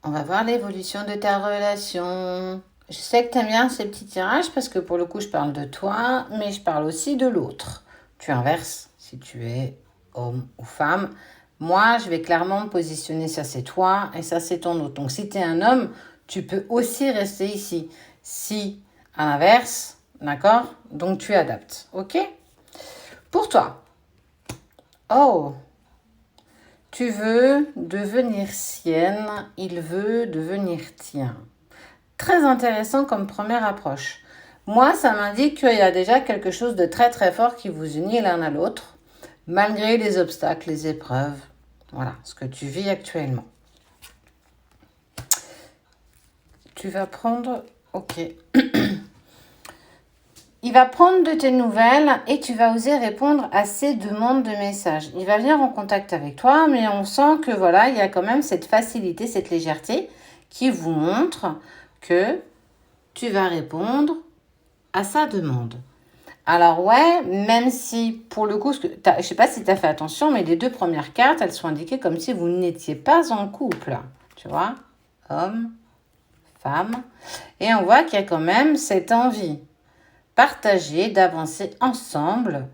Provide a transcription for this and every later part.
On va voir l'évolution de ta relation. Je sais que tu aimes bien ces petits tirages parce que pour le coup, je parle de toi, mais je parle aussi de l'autre. Tu inverses si tu es homme ou femme. Moi, je vais clairement me positionner, ça c'est toi et ça c'est ton autre. Donc si tu es un homme, tu peux aussi rester ici. Si, à l'inverse, d'accord? Donc tu adaptes, ok? Pour toi, oh, tu veux devenir sienne, il veut devenir tien. Très intéressant comme première approche. Moi, ça m'indique qu'il y a déjà quelque chose de très très fort qui vous unit l'un à l'autre, malgré les obstacles, les épreuves. Voilà, ce que tu vis actuellement. Tu vas prendre... Ok. Il va prendre de tes nouvelles et tu vas oser répondre à ses demandes de messages. Il va venir en contact avec toi, mais on sent que voilà, il y a quand même cette facilité, cette légèreté qui vous montre que tu vas répondre à sa demande. Alors ouais, même si pour le coup, je ne sais pas si tu as fait attention, mais les deux premières cartes, elles sont indiquées comme si vous n'étiez pas en couple. Tu vois, homme, femme. Et on voit qu'il y a quand même cette envie partagée d'avancer ensemble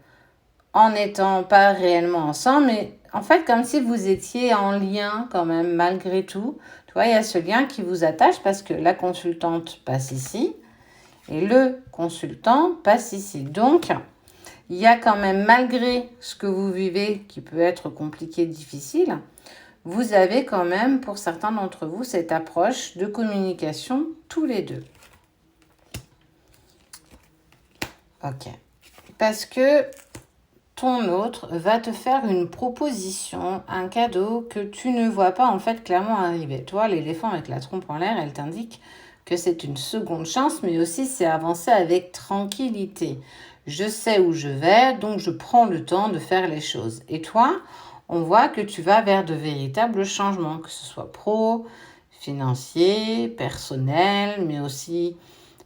en n'étant pas réellement ensemble, mais en fait comme si vous étiez en lien quand même malgré tout. Tu vois, il y a ce lien qui vous attache parce que la consultante passe ici et le consultant passe ici. Donc, il y a quand même, malgré ce que vous vivez, qui peut être compliqué, difficile, vous avez quand même, pour certains d'entre vous, cette approche de communication tous les deux. Ok. Parce que ton autre va te faire une proposition, un cadeau que tu ne vois pas en fait clairement arriver. Toi, l'éléphant avec la trompe en l'air, elle t'indique que c'est une seconde chance, mais aussi c'est avancer avec tranquillité. Je sais où je vais, donc je prends le temps de faire les choses. Et toi, on voit que tu vas vers de véritables changements, que ce soit pro, financier, personnel, mais aussi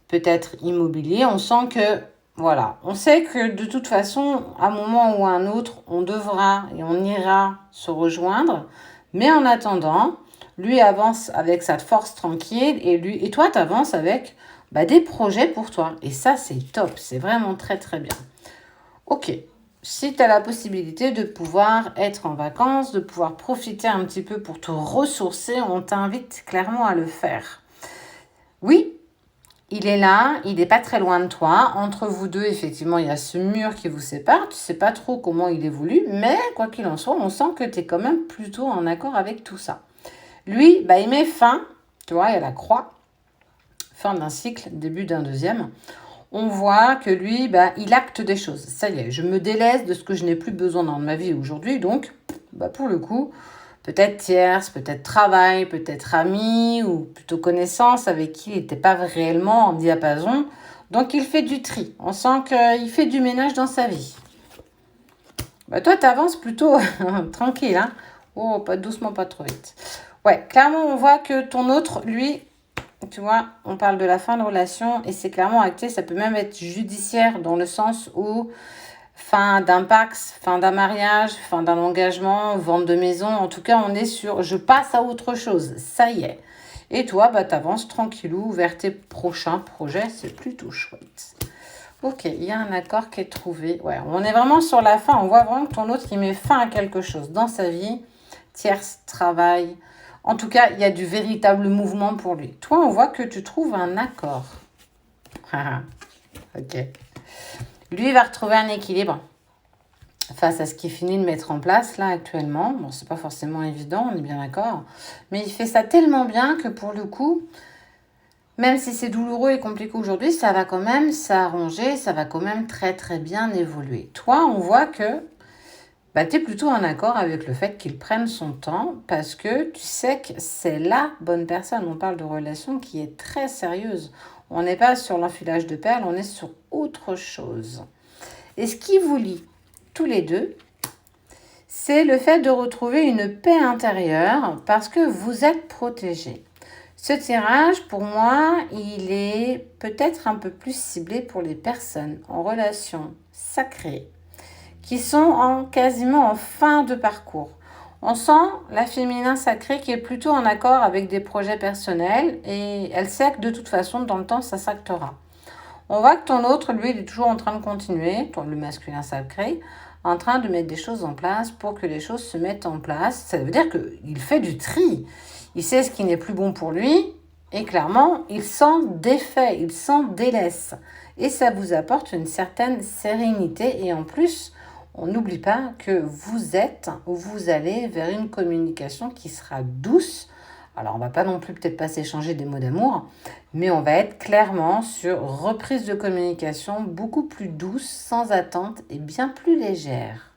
peut-être immobilier. On sent que, voilà, on sait que de toute façon, à un moment ou à un autre, on devra et on ira se rejoindre. Mais en attendant, lui avance avec sa force tranquille et toi, tu avances avec des projets pour toi. Et ça, c'est top. C'est vraiment très, très bien. Ok. Si tu as la possibilité de pouvoir être en vacances, de pouvoir profiter un petit peu pour te ressourcer, on t'invite clairement à le faire. Oui, il est là, il n'est pas très loin de toi. Entre vous deux, effectivement, il y a ce mur qui vous sépare. Tu ne sais pas trop comment il évolue, mais quoi qu'il en soit, on sent que tu es quand même plutôt en accord avec tout ça. Lui, il met fin, tu vois, il y a la croix, fin d'un cycle, début d'un deuxième. On voit que lui, il acte des choses. Ça y est, je me délaisse de ce que je n'ai plus besoin dans ma vie aujourd'hui. Donc, pour le coup, peut-être tierce, peut-être travail, peut-être ami ou plutôt connaissance avec qui il n'était pas réellement en diapason. Donc, il fait du tri. On sent qu'il fait du ménage dans sa vie. Toi, tu avances plutôt tranquille. Hein. Oh, pas doucement, pas trop vite. Ouais, clairement, on voit que ton autre, lui, tu vois, on parle de la fin de relation et c'est clairement acté. Ça peut même être judiciaire dans le sens où fin d'un pax, fin d'un mariage, fin d'un engagement, vente de maison. En tout cas, on est sur je passe à autre chose. Ça y est. Et toi, tu avances tranquillou vers tes prochains projets. C'est plutôt chouette. Ok, il y a un accord qui est trouvé. Ouais, on est vraiment sur la fin. On voit vraiment que ton autre, il met fin à quelque chose dans sa vie. Tierce, travail. En tout cas, il y a du véritable mouvement pour lui. Toi, on voit que tu trouves un accord. Ok. Lui, il va retrouver un équilibre face à ce qu'il finit de mettre en place là actuellement. Bon, c'est pas forcément évident, on est bien d'accord. Mais il fait ça tellement bien que pour le coup, même si c'est douloureux et compliqué aujourd'hui, ça va quand même s'arranger, ça va quand même très très bien évoluer. Toi, on voit que tu es plutôt en accord avec le fait qu'il prenne son temps parce que tu sais que c'est la bonne personne. On parle de relation qui est très sérieuse. On n'est pas sur l'enfilage de perles, on est sur autre chose. Et ce qui vous lie tous les deux, c'est le fait de retrouver une paix intérieure parce que vous êtes protégés. Ce tirage, pour moi, il est peut-être un peu plus ciblé pour les personnes en relation sacrée qui sont quasiment en fin de parcours. On sent la féminin sacrée qui est plutôt en accord avec des projets personnels et elle sait que de toute façon, dans le temps, ça s'actera. On voit que ton autre, lui, il est toujours en train de continuer, le masculin sacré, en train de mettre des choses en place pour que les choses se mettent en place. Ça veut dire qu'il fait du tri. Il sait ce qui n'est plus bon pour lui et clairement, il s'en défait, il s'en délaisse. Et ça vous apporte une certaine sérénité et en plus, on n'oublie pas que vous êtes ou vous allez vers une communication qui sera douce. Alors, on va pas non plus peut-être pas s'échanger des mots d'amour, mais on va être clairement sur reprise de communication beaucoup plus douce, sans attente et bien plus légère.